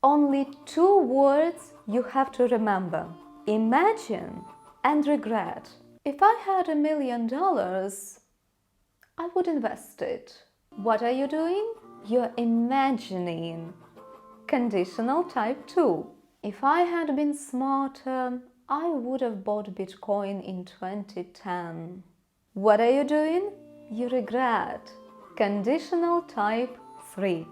Only two words you have to remember: imagine and regret. If I had $1 million, I would invest it. What are you doing? You're imagining. Conditional type 2. If I had been smarter, I would have bought Bitcoin in 2010. What are you doing? You regret. Conditional type 3.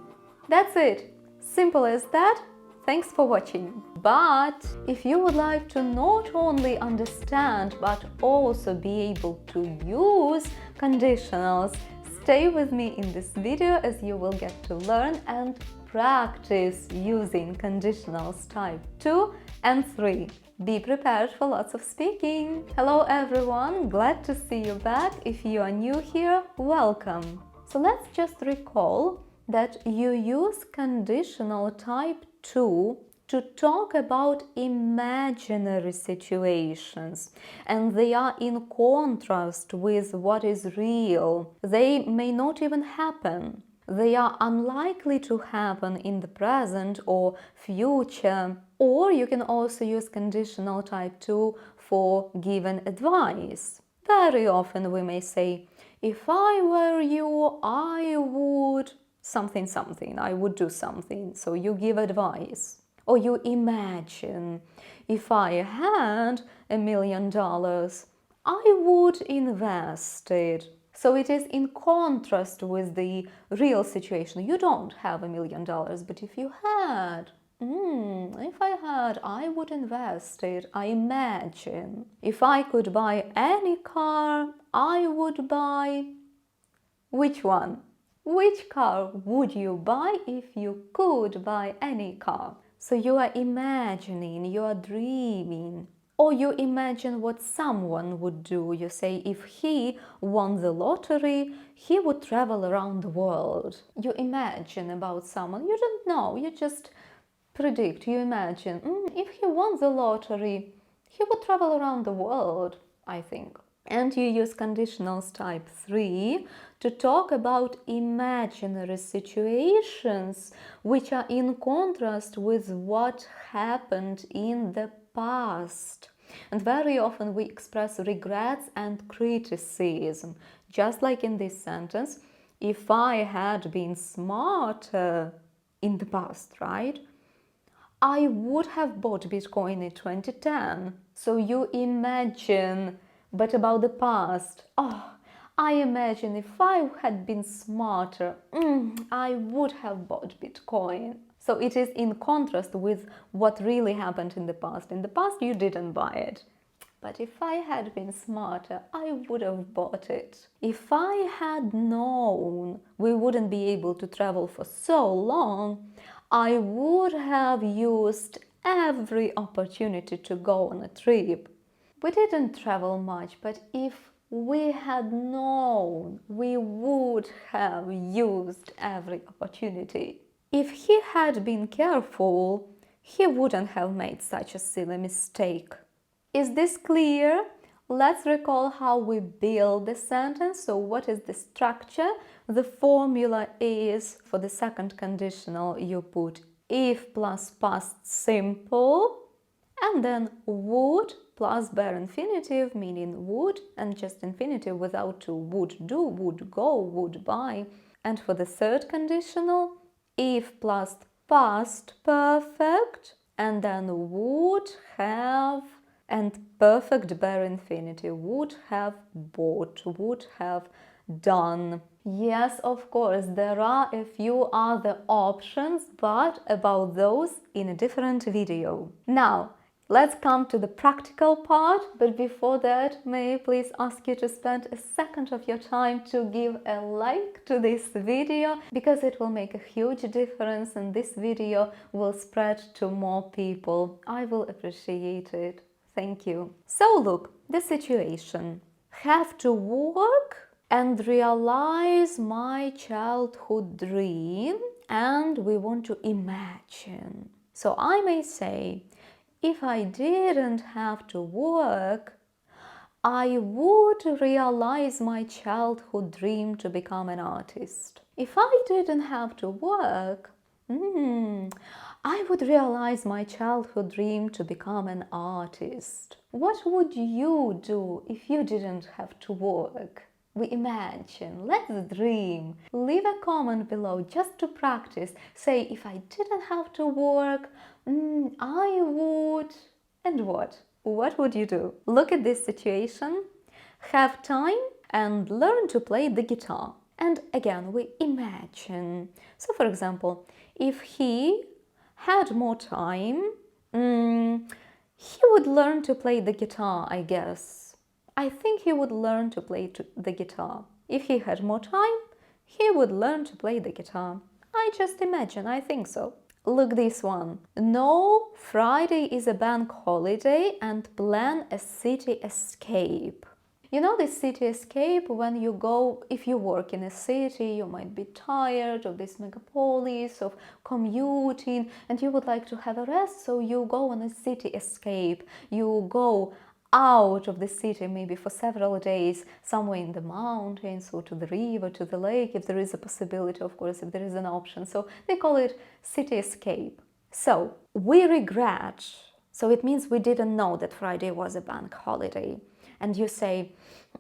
That's it. Simple as that. Thanks for watching. But if you would like to not only understand but also be able to use conditionals, stay with me in this video as you will get to learn and practice using conditionals type 2 and 3. Be prepared for lots of speaking. Hello everyone, glad to see you back. If you are new here, welcome. So let's just recall that you use conditional type 2 to talk about imaginary situations, and they are in contrast with what is real. They may not even happen. They are unlikely to happen in the present or future. Or you can also use conditional type 2 for given advice. Very often we may say, if I were you, I would something, I would do something. So you give advice. Or you imagine, if I had $1 million, I would invest it. So it is in contrast with the real situation. You don't have $1 million, but if you had, if I had, I would invest it. I imagine. If I could buy any car, I would buy. Which one? Which car would you buy if you could buy any car? So you are imagining, you are dreaming. Or you imagine what someone would do. You say, if he won the lottery, he would travel around the world. You imagine about someone. You don't know, you just predict, you imagine. If he won the lottery, he would travel around the world, I think. And you use conditionals type 3 to talk about imaginary situations which are in contrast with what happened in the past. And very often we express regrets and criticism, just like in this sentence. If I had been smarter in the past, right? I would have bought Bitcoin in 2010. So you imagine, but about the past. Oh, I imagine if I had been smarter, I would have bought Bitcoin. So it is in contrast with what really happened in the past. In the past, you didn't buy it. But if I had been smarter, I would have bought it. If I had known we wouldn't be able to travel for so long, I would have used every opportunity to go on a trip. We didn't travel much, but if we had known, we would have used every opportunity. If he had been careful, he wouldn't have made such a silly mistake. Is this clear? Let's recall how we build the sentence. So what is the structure? The formula is, for the second conditional, you put if plus past simple, and then would plus bare infinitive, meaning would, and just infinitive without to would do, would go, would buy. And for the third conditional, if plus past perfect, and then would have, and perfect bare infinitive, would have bought, would have done. Yes, of course, there are a few other options, but about those in a different video. Now, let's come to the practical part, but before that, may I please ask you to spend a second of your time to give a like to this video, because it will make a huge difference and this video will spread to more people. I will appreciate it. Thank you. So look, the situation. Have to work and realize my childhood dream, and we want to imagine. So I may say, if I didn't have to work, I would realize my childhood dream to become an artist. If I didn't have to work, I would realize my childhood dream to become an artist. What would you do if you didn't have to work? We imagine, let's dream. Leave a comment below just to practice. Say, if I didn't have to work, I would... And what? What would you do? Look at this situation. Have time and learn to play the guitar. And again, we imagine. So for example, if he had more time, he would learn to play the guitar, I guess. I think he would learn to play the guitar. If he had more time, he would learn to play the guitar. I just imagine, I think so. Look this one. No, Friday is a bank holiday and plan a city escape. You know this city escape when you go, if you work in a city, you might be tired of this megapolis, of commuting, and you would like to have a rest, so you go on a city escape. You go out of the city maybe for several days, somewhere in the mountains or to the river, to the lake, if there is a possibility, of course, if there is an option. So they call it city escape. So we regret. So it means we didn't know that Friday was a bank holiday. And you say,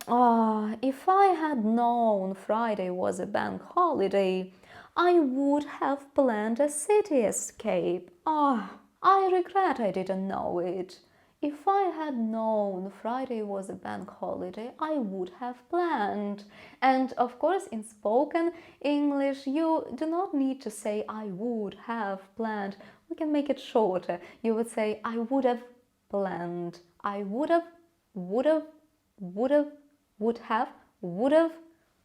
if I had known Friday was a bank holiday, I would have planned a city escape. I regret I didn't know it. If I had known Friday was a bank holiday, I would have planned. And of course, in spoken English, you do not need to say I would have planned. We can make it shorter. You would say I would have planned. I would have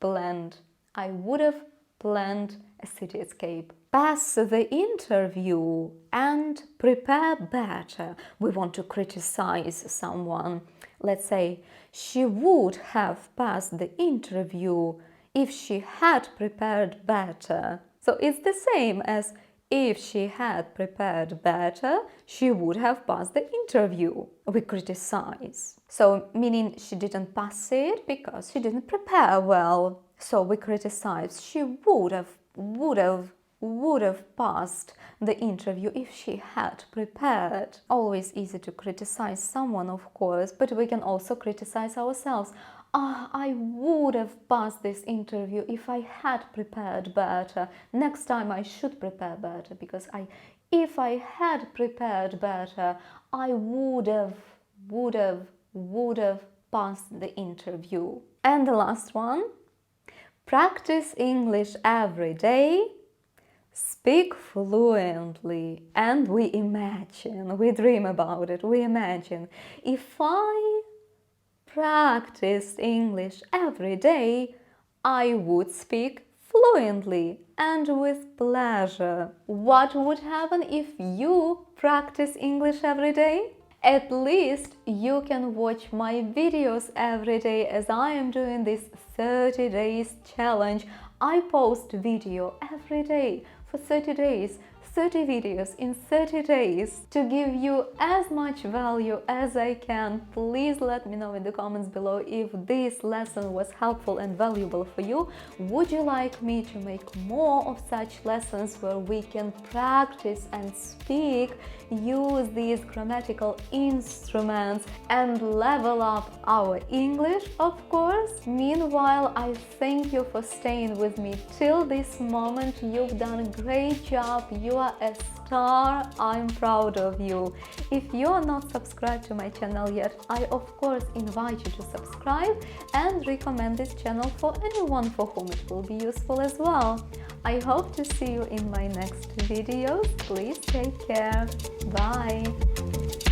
planned. I would have planned a city escape. Pass the interview and prepare better. We want to criticize someone. Let's say, she would have passed the interview if she had prepared better. So it's the same as if she had prepared better, she would have passed the interview. We criticize. So meaning she didn't pass it because she didn't prepare well. So we criticize. She would have passed the interview if she had prepared. Always easy to criticize someone, of course, but we can also criticize ourselves. I would have passed this interview if I had prepared better. Next time I should prepare better, because if I had prepared better, I would have passed the interview. And the last one, practice English every day. Speak fluently. And we imagine, we dream about it, we imagine. If I practiced English every day, I would speak fluently and with pleasure. What would happen if you practice English every day? At least you can watch my videos every day, as I am doing this 30 days challenge. I post video every day for 30 days, 30 videos in 30 days to give you as much value as I can. Please let me know in the comments below if this lesson was helpful and valuable for you. Would you like me to make more of such lessons where we can practice and speak, use these grammatical instruments and level up our English, of course? Meanwhile, I thank you for staying with me till this moment. You've done a great job. You are a star. I'm proud of you. If you are not subscribed to my channel yet, I of course invite you to subscribe and recommend this channel for anyone for whom it will be useful as well. I hope to see you in my next videos. Please take care. Bye.